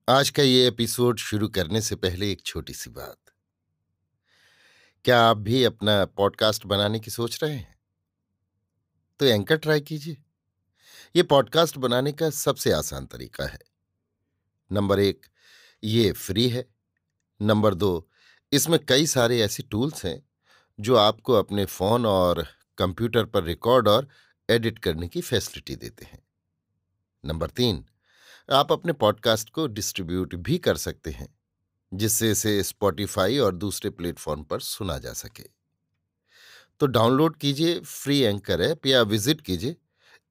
आज का ये एपिसोड शुरू करने से पहले एक छोटी सी बात। क्या आप भी अपना पॉडकास्ट बनाने की सोच रहे हैं? तो एंकर ट्राई कीजिए। ये पॉडकास्ट बनाने का सबसे आसान तरीका है। नंबर 1, ये फ्री है। नंबर 2, इसमें कई सारे ऐसे टूल्स हैं जो आपको अपने फोन और कंप्यूटर पर रिकॉर्ड और एडिट करने की फैसिलिटी देते हैं। नंबर 3, आप अपने पॉडकास्ट को डिस्ट्रीब्यूट भी कर सकते हैं, जिससे इसे स्पॉटिफाई और दूसरे प्लेटफॉर्म पर सुना जा सके। तो डाउनलोड कीजिए फ्री एंकर ऐप या विजिट कीजिए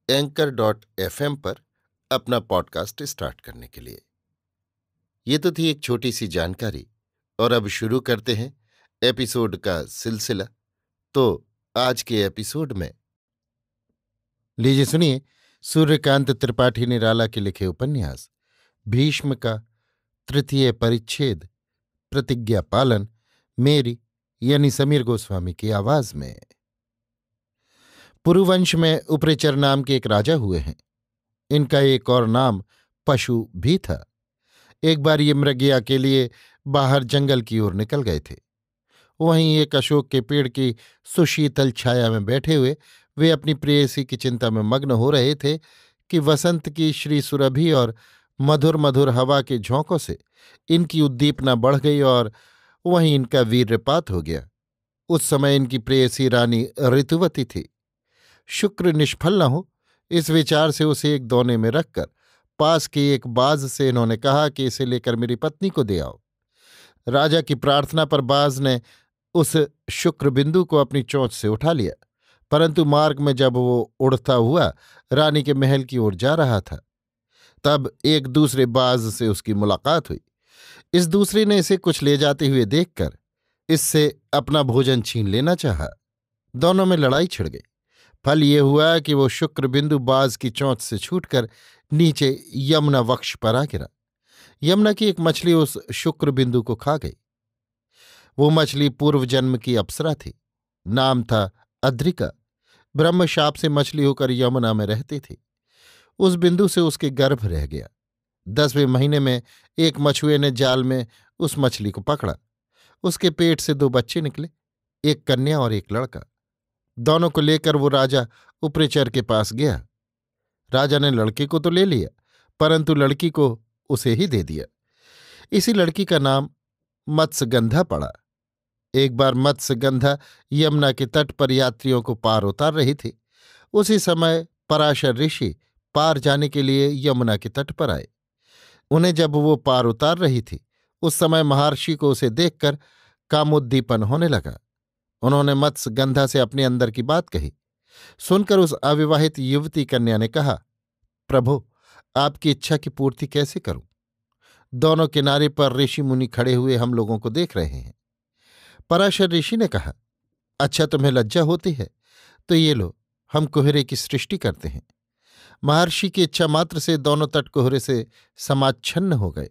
anchor.fm पर अपना पॉडकास्ट स्टार्ट करने के लिए। ये तो थी एक छोटी सी जानकारी, और अब शुरू करते हैं एपिसोड का सिलसिला। तो आज के एपिसोड में लीजिए सुनिए सूर्यकांत त्रिपाठी निराला के लिखे उपन्यास भीष्म का तृतीय परिच्छेद प्रतिज्ञा पालन, मेरी यानी समीर गोस्वामी की आवाज में। पुरुवंश में उप्रेचर नाम के एक राजा हुए हैं। इनका एक और नाम पशु भी था। एक बार ये मृगया के लिए बाहर जंगल की ओर निकल गए थे। वहीं एक अशोक के पेड़ की सुशीतल छाया में बैठे हुए वे अपनी प्रेयसी की चिंता में मग्न हो रहे थे कि वसंत की श्री सुरभि और मधुर मधुर हवा के झोंकों से इनकी उद्दीपना बढ़ गई और वहीं इनका वीर्यपात हो गया। उस समय इनकी प्रेयसी रानी ऋतुवती थी। शुक्र निष्फल न हो, इस विचार से उसे एक दौने में रखकर पास के एक बाज से इन्होंने कहा कि इसे लेकर मेरी पत्नी को दे आओ। राजा की प्रार्थना पर बाज ने उस शुक्र बिंदु को अपनी चोंच से उठा लिया, परंतु मार्ग में जब वो उड़ता हुआ रानी के महल की ओर जा रहा था, तब एक दूसरे बाज से उसकी मुलाकात हुई। इस दूसरे ने इसे कुछ ले जाते हुए देखकर इससे अपना भोजन छीन लेना चाहा। दोनों में लड़ाई छिड़ गई। फल ये हुआ कि वो शुक्र बिंदु बाज की चोंच से छूटकर नीचे यमुना वक्ष पर आ गिरा। यमुना की एक मछली उस शुक्र बिंदु को खा गई। वो मछली पूर्व जन्म की अप्सरा थी। नाम था अद्रिका। ब्रह्मशाप से मछली होकर यमुना में रहती थी। उस बिंदु से उसके गर्भ रह गया। 10वें महीने में एक मछुए ने जाल में उस मछली को पकड़ा। उसके पेट से 2 बच्चे निकले, एक कन्या और एक लड़का। दोनों को लेकर वो राजा उप्रेचर के पास गया। राजा ने लड़के को तो ले लिया, परंतु लड़की को उसे ही दे दिया। इसी लड़की का नाम मत्स्यगंधा पड़ा। एक बार मत्स्यगंधा यमुना के तट पर यात्रियों को पार उतार रही थी। उसी समय पराशर ऋषि पार जाने के लिए यमुना के तट पर आए। उन्हें जब वो पार उतार रही थी, उस समय महर्षि को उसे देखकर कामोद्दीपन होने लगा। उन्होंने मत्स्यगंधा से अपने अंदर की बात कही। सुनकर उस अविवाहित युवती कन्या ने कहा, प्रभो, आपकी इच्छा की पूर्ति कैसे करूं? दोनों किनारे पर ऋषि मुनि खड़े हुए हम लोगों को देख रहे हैं। पराशर ऋषि ने कहा, अच्छा, तुम्हें लज्जा होती है तो ये लो, हम कोहरे की सृष्टि करते हैं। महर्षि की इच्छा मात्र से दोनों तट कोहरे से समाच्छन्न हो गए।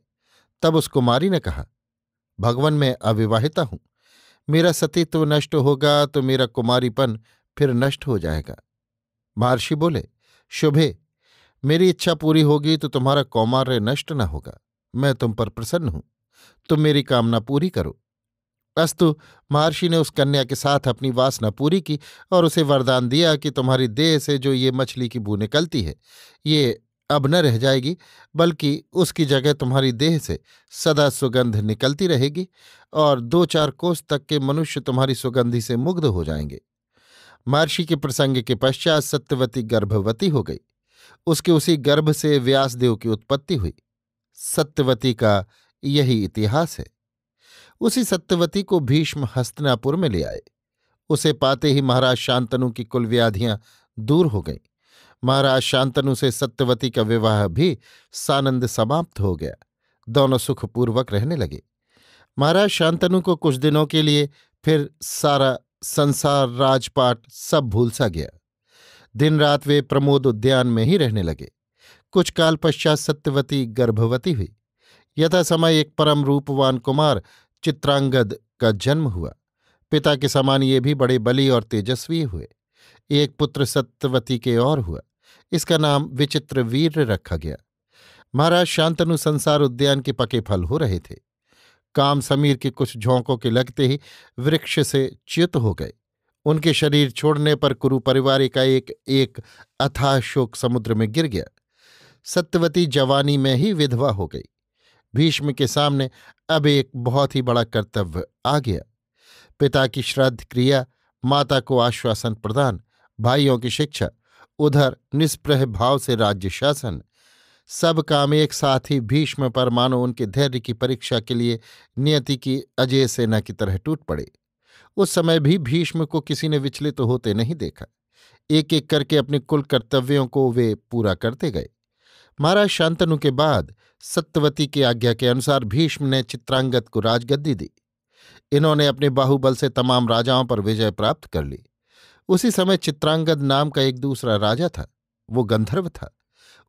तब उस कुमारी ने कहा, भगवान, मैं अविवाहिता हूं। मेरा सतीत्व नष्ट होगा तो मेरा कुमारीपन फिर नष्ट हो जाएगा। महर्षि बोले, शुभे, मेरी इच्छा पूरी होगी तो तुम्हारा कौमार्य नष्ट न होगा। मैं तुम पर प्रसन्न हूं, तुम मेरी कामना पूरी करो। अस्तु, महर्षि ने उस कन्या के साथ अपनी वासना पूरी की और उसे वरदान दिया कि तुम्हारी देह से जो ये मछली की बू निकलती है, ये अब न रह जाएगी, बल्कि उसकी जगह तुम्हारी देह से सदा सुगंध निकलती रहेगी और 2-4 कोस तक के मनुष्य तुम्हारी सुगंधि से मुग्ध हो जाएंगे। महर्षि के प्रसंग के पश्चात सत्यवती गर्भवती हो गई। उसके उसी गर्भ से व्यासदेव की उत्पत्ति हुई। सत्यवती का यही इतिहास है। उसी सत्यवती को भीष्म हस्तिनापुर में ले आए। उसे पाते ही महाराज शांतनु की कुल व्याधियां दूर हो गईं। महाराज शांतनु से सत्यवती का विवाह भी सानंद समाप्त हो गया। दोनों सुखपूर्वक रहने लगे। महाराज शांतनु को कुछ दिनों के लिए फिर सारा संसार, राजपाट सब भूल सा गया। दिन रात वे प्रमोद उद्यान में ही रहने लगे। कुछ काल पश्चात सत्यवती गर्भवती हुई। यथा समय एक परम रूपवान कुमार चित्रांगद का जन्म हुआ। पिता के समान ये भी बड़े बली और तेजस्वी हुए। एक पुत्र सत्यवती के और हुआ। इसका नाम विचित्रवीर्य रखा गया। महाराज शांतनु संसार उद्यान के पके फल हो रहे थे। काम समीर के कुछ झोंकों के लगते ही वृक्ष से च्युत हो गए। उनके शरीर छोड़ने पर कुरु परिवार का एक एक अथाह शोक समुद्र में गिर गया। सत्यवती जवानी में ही विधवा हो गई। भीष्म के सामने अब एक बहुत ही बड़ा कर्तव्य आ गया। पिता की श्राद्ध क्रिया, माता को आश्वासन प्रदान, भाइयों की शिक्षा, उधर निष्प्रह भाव से राज्य शासन, सब काम एक साथ ही भीष्म पर मानो उनके धैर्य की परीक्षा के लिए नियति की अजय सेना की तरह टूट पड़े। उस समय भी भीष्म को किसी ने विचलित तो होते नहीं देखा। एक एक करके अपने कुल कर्तव्यों को वे पूरा करते गए। महाराज शांतनु के बाद सत्यवती की आज्ञा के अनुसार भीष्म ने चित्रांगद को राजगद्दी दी। इन्होंने अपने बाहुबल से तमाम राजाओं पर विजय प्राप्त कर ली। उसी समय चित्रांगद नाम का एक दूसरा राजा था। वो गंधर्व था।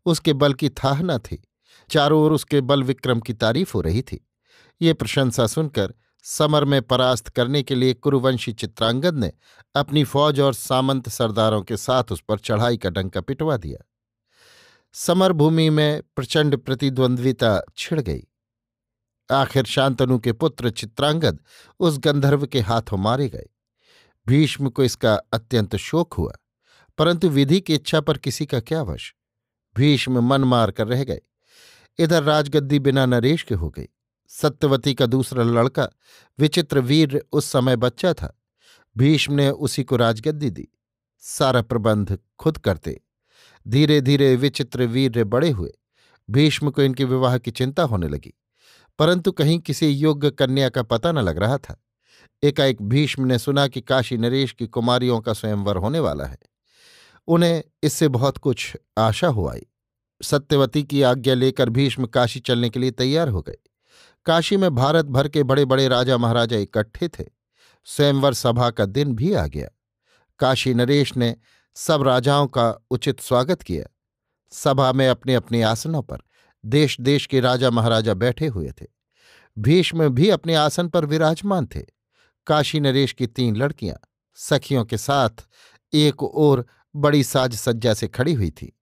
उसके बल की थाह न थी। चारों ओर उसके बल विक्रम की तारीफ हो रही थी। ये प्रशंसा सुनकर समर में परास्त करने के लिए कुरुवंशी चित्रांगद ने अपनी फौज और सामंत सरदारों के साथ उस पर चढ़ाई का डंका पिटवा दिया। समर भूमि में प्रचंड प्रतिद्वंद्विता छिड़ गई। आखिर शांतनु के पुत्र चित्रांगद उस गंधर्व के हाथों मारे गए। भीष्म को इसका अत्यंत शोक हुआ, परंतु विधि की इच्छा पर किसी का क्या वश। भीष्म मन मार कर रह गए। इधर राजगद्दी बिना नरेश के हो गई। सत्यवती का दूसरा लड़का विचित्र वीर उस समय बच्चा था। भीष्म ने उसी को राजगद्दी दी। सारा प्रबंध खुद करते। धीरे धीरे विचित्र वीर बड़े हुए। भीष्म को इनके विवाह की चिंता होने लगी, परंतु कहीं किसी योग्य कन्या का पता न लग रहा था। एकाएक भीष्म ने सुना कि काशी नरेश की कुमारियों का स्वयंवर होने वाला है। उन्हें इससे बहुत कुछ आशा हो आई। सत्यवती की आज्ञा लेकर भीष्म काशी चलने के लिए तैयार हो गए। काशी में भारत भर के बड़े बड़े राजा महाराजा इकट्ठे थे। स्वयंवर सभा का दिन भी आ गया। काशी नरेश ने सब राजाओं का उचित स्वागत किया। सभा में अपने अपने आसनों पर देश देश के राजा महाराजा बैठे हुए थे। भीष्म भी अपने आसन पर विराजमान थे। काशी नरेश की 3 लड़कियां सखियों के साथ एक ओर बड़ी साज सज्जा से खड़ी हुई थी।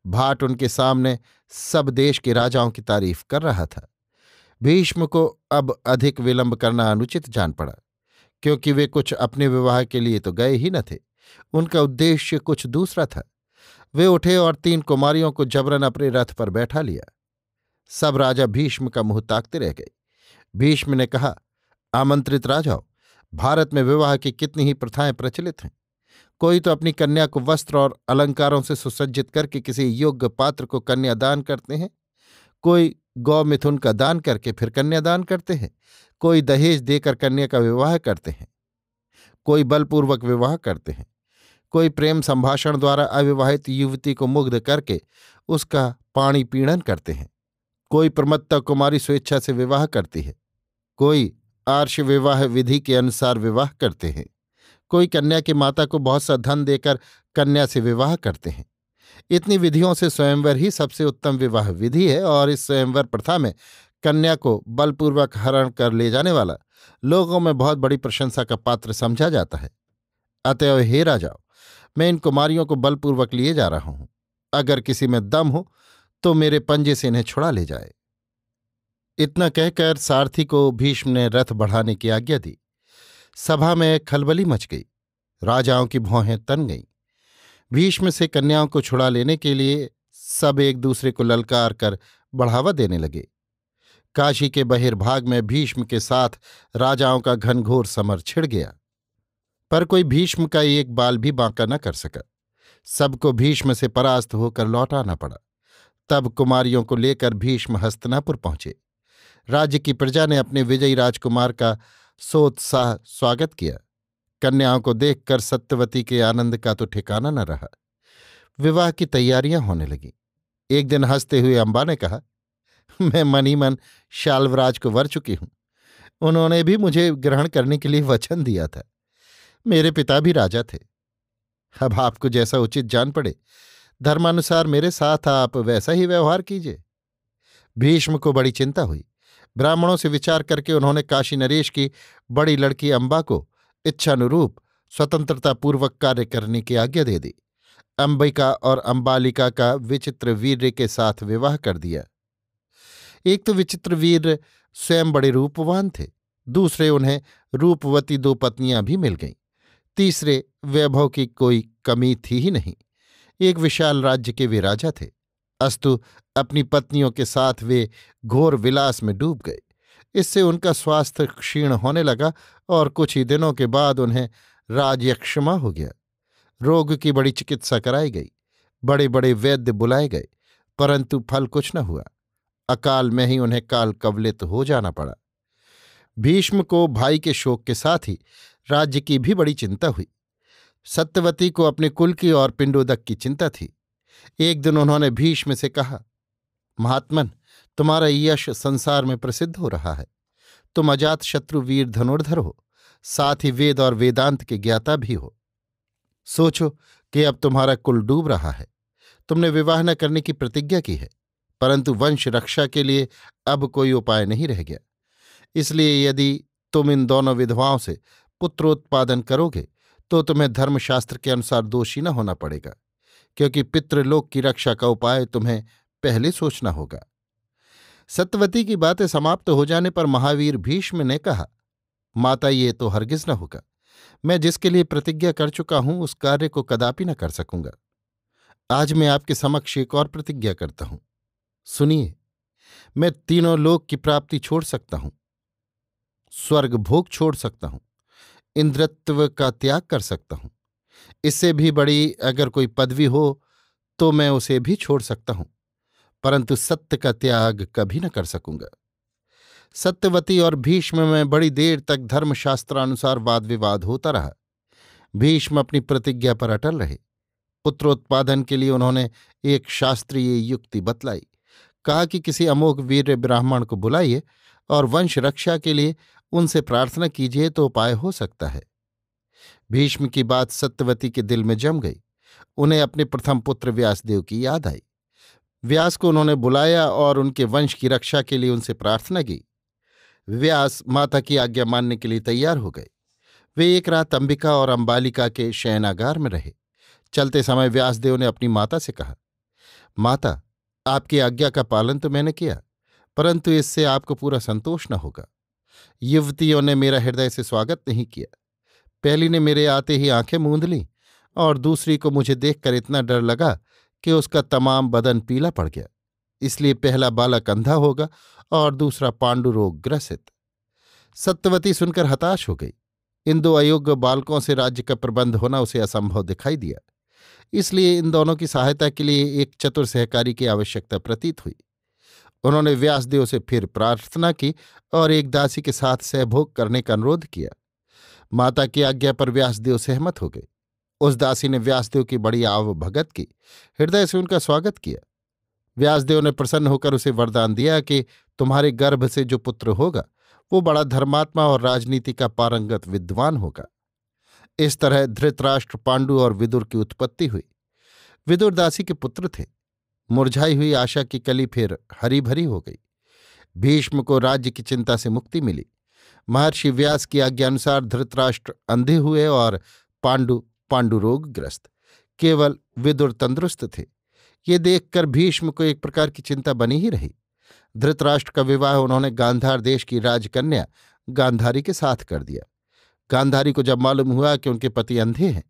भाट उनके सामने सब देश के राजाओं की तारीफ कर रहा था। भीष्म को अब अधिक विलंब करना अनुचित जान पड़ा, क्योंकि वे कुछ अपने विवाह के लिए तो गए ही न थे। उनका उद्देश्य कुछ दूसरा था। वे उठे और 3 कुमारियों को जबरन अपने रथ पर बैठा लिया। सब राजा भीष्म का मुंह ताकते रह गए। भीष्म ने कहा, आमंत्रित राजाओं, भारत में विवाह की कितनी ही प्रथाएं प्रचलित हैं। कोई तो अपनी कन्या को वस्त्र और अलंकारों से सुसज्जित करके किसी योग्य पात्र को कन्या दान करते हैं। कोई गौ मिथुन का दान करके फिर कन्या दान करते हैं। कोई दहेज देकर कन्या का विवाह करते हैं। कोई बलपूर्वक विवाह करते हैं। कोई प्रेम संभाषण द्वारा अविवाहित युवती को मुग्ध करके उसका पाणी पीड़न करते हैं। कोई प्रमत्ता कुमारी स्वेच्छा से विवाह करती है। कोई आर्ष विवाह विधि के अनुसार विवाह करते हैं। कोई कन्या की माता को बहुत सा धन देकर कन्या से विवाह करते हैं। इतनी विधियों से स्वयंवर ही सबसे उत्तम विवाह विधि है, और इस स्वयंवर प्रथा में कन्या को बलपूर्वक हरण कर ले जाने वाला लोगों में बहुत बड़ी प्रशंसा का पात्र समझा जाता है। अतएव हे राजाओ, मैं इन कुमारियों को बलपूर्वक लिए जा रहा हूं। अगर किसी में दम हो तो मेरे पंजे से इन्हें छुड़ा ले जाए। इतना कहकर सारथी को भीष्म ने रथ बढ़ाने की आज्ञा दी। सभा में खलबली मच गई। राजाओं की भौहें तन गईं। भीष्म से कन्याओं को छुड़ा लेने के लिए सब एक दूसरे को ललकार कर बढ़ावा देने लगे। काशी के बहिर्भाग में भीष्म के साथ राजाओं का घनघोर समर छिड़ गया, पर कोई भीष्म का एक बाल भी बांका न कर सका। सबको भीष्म से परास्त होकर लौटाना पड़ा। तब कुमारियों को लेकर भीष्म हस्तिनापुर पहुंचे। राज्य की प्रजा ने अपने विजयी राजकुमार का सोत्साह स्वागत किया। कन्याओं को देखकर सत्यवती के आनंद का तो ठिकाना न रहा। विवाह की तैयारियां होने लगीं। एक दिन हंसते हुए अम्बा ने कहा, मैं मन ही मन शाल्वराज को वर चुकी हूं। उन्होंने भी मुझे ग्रहण करने के लिए वचन दिया था। मेरे पिता भी राजा थे। अब आपको जैसा उचित जान पड़े, धर्मानुसार मेरे साथ आप वैसा ही व्यवहार कीजिए। भीष्म को बड़ी चिंता हुई। ब्राह्मणों से विचार करके उन्होंने काशी नरेश की बड़ी लड़की अम्बा को इच्छानुरूप स्वतंत्रतापूर्वक कार्य करने की आज्ञा दे दी। अंबिका और अंबालिका का विचित्र वीर्य के साथ विवाह कर दिया। एक तो विचित्रवीर्य स्वयं बड़े रूपवान थे, दूसरे उन्हें रूपवती दो पत्नियां भी मिल गईं, तीसरे वैभव की कोई कमी थी ही नहीं। एक विशाल राज्य के वे राजा थे, अस्तु अपनी पत्नियों के साथ वे घोर विलास में डूब गए। इससे उनका स्वास्थ्य क्षीण होने लगा और कुछ ही दिनों के बाद उन्हें राजयक्षमा हो गया। रोग की बड़ी चिकित्सा कराई गई, बड़े बड़े वैद्य बुलाए गए, परंतु फल कुछ न हुआ। अकाल में ही उन्हें काल कवलित हो जाना पड़ा। भीष्म को भाई के शोक के साथ ही राज्य की भी बड़ी चिंता हुई। सत्यवती को अपने कुल की और पिंडोदक की चिंता थी। एक दिन उन्होंने भीष्म से कहा, महात्मन, तुम्हारा यश संसार में प्रसिद्ध हो रहा है। तुम अजात शत्रु वीर धनुर्धर हो, साथ ही वेद और वेदांत के ज्ञाता भी हो। सोचो कि अब तुम्हारा कुल डूब रहा है। तुमने विवाह न करने की प्रतिज्ञा की है, परंतु वंश रक्षा के लिए अब कोई उपाय नहीं रह गया। इसलिए यदि तुम इन दोनों विधवाओं से पुत्रोत्पादन करोगे तो तुम्हें धर्मशास्त्र के अनुसार दोषी न होना पड़ेगा, क्योंकि पितृलोक की रक्षा का उपाय तुम्हें पहले सोचना होगा। सत्यवती की बातें समाप्त हो जाने पर महावीर भीष्म ने कहा, माता, ये तो हरगिज न होगा। मैं जिसके लिए प्रतिज्ञा कर चुका हूं उस कार्य को कदापि न कर सकूंगा। आज मैं आपके समक्ष एक और प्रतिज्ञा करता हूं। सुनिए, मैं तीनों लोक की प्राप्ति छोड़ सकता हूं, स्वर्ग भोग छोड़ सकता हूं, इंद्रत्व का त्याग कर सकता हूं। इससे भी बड़ी अगर कोई पदवी हो तो मैं उसे भी छोड़ सकता हूं, परंतु सत्य का त्याग कभी न कर सकूंगा। सत्यवती और भीष्म में बड़ी देर तक धर्मशास्त्रानुसार वाद विवाद होता रहा। भीष्म अपनी प्रतिज्ञा पर अटल रहे। पुत्रोत्पादन के लिए उन्होंने एक शास्त्रीय युक्ति बतलाई। कहा कि किसी अमोघ वीर ब्राह्मण को बुलाइए और वंश रक्षा के लिए उनसे प्रार्थना कीजिए तो उपाय हो सकता है। भीष्म की बात सत्यवती के दिल में जम गई। उन्हें अपने प्रथम पुत्र व्यासदेव की याद आई। व्यास को उन्होंने बुलाया और उनके वंश की रक्षा के लिए उनसे प्रार्थना की। व्यास माता की आज्ञा मानने के लिए तैयार हो गए। वे एक रात अंबिका और अंबालिका के शयनागार में रहे। चलते समय व्यासदेव ने अपनी माता से कहा, माता, आपकी आज्ञा का पालन तो मैंने किया, परंतु इससे आपको पूरा संतोष न होगा। युवतियों ने मेरा हृदय से स्वागत नहीं किया। पहली ने मेरे आते ही आंखें मूंद लीं और दूसरी को मुझे देखकर इतना डर लगा कि उसका तमाम बदन पीला पड़ गया। इसलिए पहला बालक अंधा होगा और दूसरा पांडु रोग ग्रसित। सत्यवती सुनकर हताश हो गई। इन दो अयोग्य बालकों से राज्य का प्रबंध होना उसे असंभव दिखाई दिया। इसलिए इन दोनों की सहायता के लिए एक चतुर सहकारी की आवश्यकता प्रतीत हुई। उन्होंने व्यासदेव से फिर प्रार्थना की और एक दासी के साथ सहभोग करने का अनुरोध किया। माता की आज्ञा पर व्यासदेव सहमत हो गए। उस दासी ने व्यासदेव की बड़ी आवभगत की, हृदय से उनका स्वागत किया। व्यासदेव ने प्रसन्न होकर उसे वरदान दिया कि तुम्हारे गर्भ से जो पुत्र होगा वो बड़ा धर्मात्मा और राजनीति का पारंगत विद्वान होगा। इस तरह धृतराष्ट्र, पांडु और विदुर की उत्पत्ति हुई। विदुर दासी के पुत्र थे। मुरझाई हुई आशा की कली फिर हरी भरी हो गई। भीष्म को राज्य की चिंता से मुक्ति मिली। महर्षि व्यास की आज्ञानुसार धृतराष्ट्र अंधे हुए और पांडु रोगग्रस्त। केवल विदुर तंदुरुस्त थे। ये देखकर भीष्म को एक प्रकार की चिंता बनी ही रही। धृतराष्ट्र का विवाह उन्होंने गांधार देश की राजकन्या गांधारी के साथ कर दिया। गांधारी को जब मालूम हुआ कि उनके पति अंधे हैं,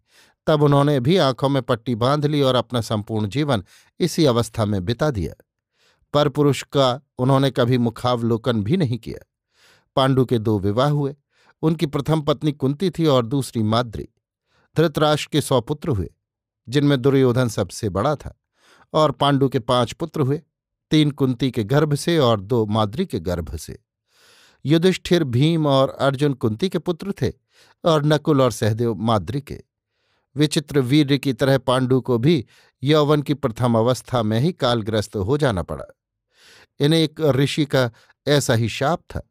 तब उन्होंने भी आंखों में पट्टी बांध ली और अपना संपूर्ण जीवन इसी अवस्था में बिता दिया। परपुरुष का उन्होंने कभी मुखावलोकन भी नहीं किया। पांडु के दो विवाह हुए। उनकी प्रथम पत्नी कुंती थी और दूसरी माद्री। धृतराष्ट्र के 100 पुत्र हुए, जिनमें दुर्योधन सबसे बड़ा था, और पांडु के 5 पुत्र हुए, 3 कुंती के गर्भ से और 2 माद्री के गर्भ से। युधिष्ठिर, भीम और अर्जुन कुंती के पुत्र थे और नकुल और सहदेव माद्री के। विचित्र वीर्य की तरह पांडु को भी यौवन की प्रथम अवस्था में ही कालग्रस्त हो जाना पड़ा। इन्हें एक ऋषि का ऐसा ही शाप था।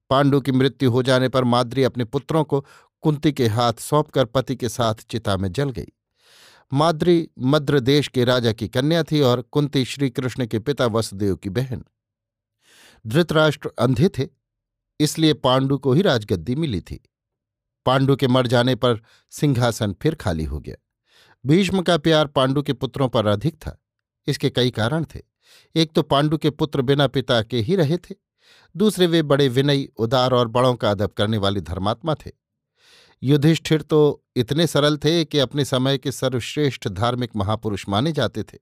पांडु की मृत्यु हो जाने पर माद्री अपने पुत्रों को कुंती के हाथ सौंपकर पति के साथ चिता में जल गई। माद्री मद्र देश के राजा की कन्या थी और कुंती श्री कृष्ण के पिता वसुदेव की बहन। धृतराष्ट्र अंधे थे, इसलिए पांडु को ही राजगद्दी मिली थी। पांडु के मर जाने पर सिंहासन फिर खाली हो गया। भीष्म का प्यार पांडु के पुत्रों पर अधिक था। इसके कई कारण थे। एक तो पांडु के पुत्र बिना पिता के ही रहे थे, दूसरे वे बड़े विनयी, उदार और बड़ों का अदब करने वाले धर्मात्मा थे। युधिष्ठिर तो इतने सरल थे कि अपने समय के सर्वश्रेष्ठ धार्मिक महापुरुष माने जाते थे,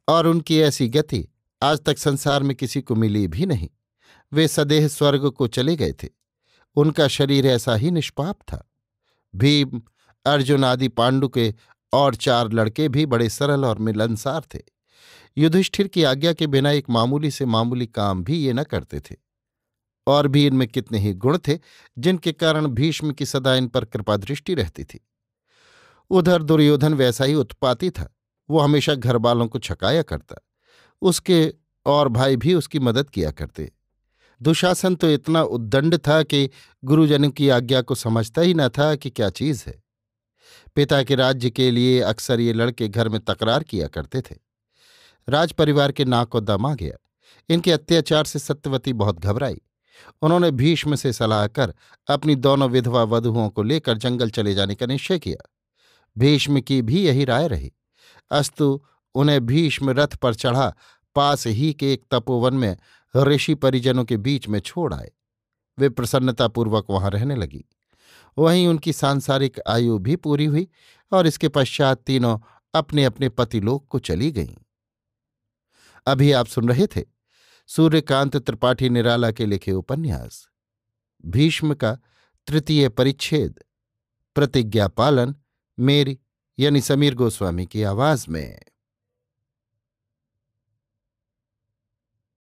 और उनकी ऐसी गति आज तक संसार में किसी को मिली भी नहीं। वे सदेह स्वर्ग को चले गए थे। उनका शरीर ऐसा ही निष्पाप था। भीम, अर्जुन आदि पांडु के और 4 लड़के भी बड़े सरल और मिलनसार थे। युधिष्ठिर की आज्ञा के बिना एक मामूली से मामूली काम भी ये न करते थे। और भी इनमें कितने ही गुण थे जिनके कारण भीष्म की सदा इन पर कृपादृष्टि रहती थी। उधर दुर्योधन वैसा ही उत्पाती था। वो हमेशा घरवालों को छकाया करता। उसके और भाई भी उसकी मदद किया करते। दुशासन तो इतना उद्दंड था कि गुरुजनों की आज्ञा को समझता ही न था कि क्या चीज है। पिता के राज्य के लिए अक्सर ये लड़के घर में तकरार किया करते थे। राज परिवार के नाक को दम आ गया। इनके अत्याचार से सत्यवती बहुत घबराई। उन्होंने भीष्म से सलाह कर अपनी दोनों विधवा वधुओं को लेकर जंगल चले जाने का निश्चय किया। भीष्म की भी यही राय रही। अस्तु उन्हें भीष्म रथ पर चढ़ा पास ही के एक तपोवन में ऋषि परिजनों के बीच में छोड़ आए। वे प्रसन्नतापूर्वक वहां रहने लगी। वहीं उनकी सांसारिक आयु भी पूरी हुई और इसके पश्चात तीनों अपने अपने पतिलोक को चली गईं। अभी आप सुन रहे थे सूर्यकांत त्रिपाठी निराला के लिखे उपन्यास भीष्म का 3 परिच्छेद, प्रतिज्ञा पालन, मेरी यानी समीर गोस्वामी की आवाज में।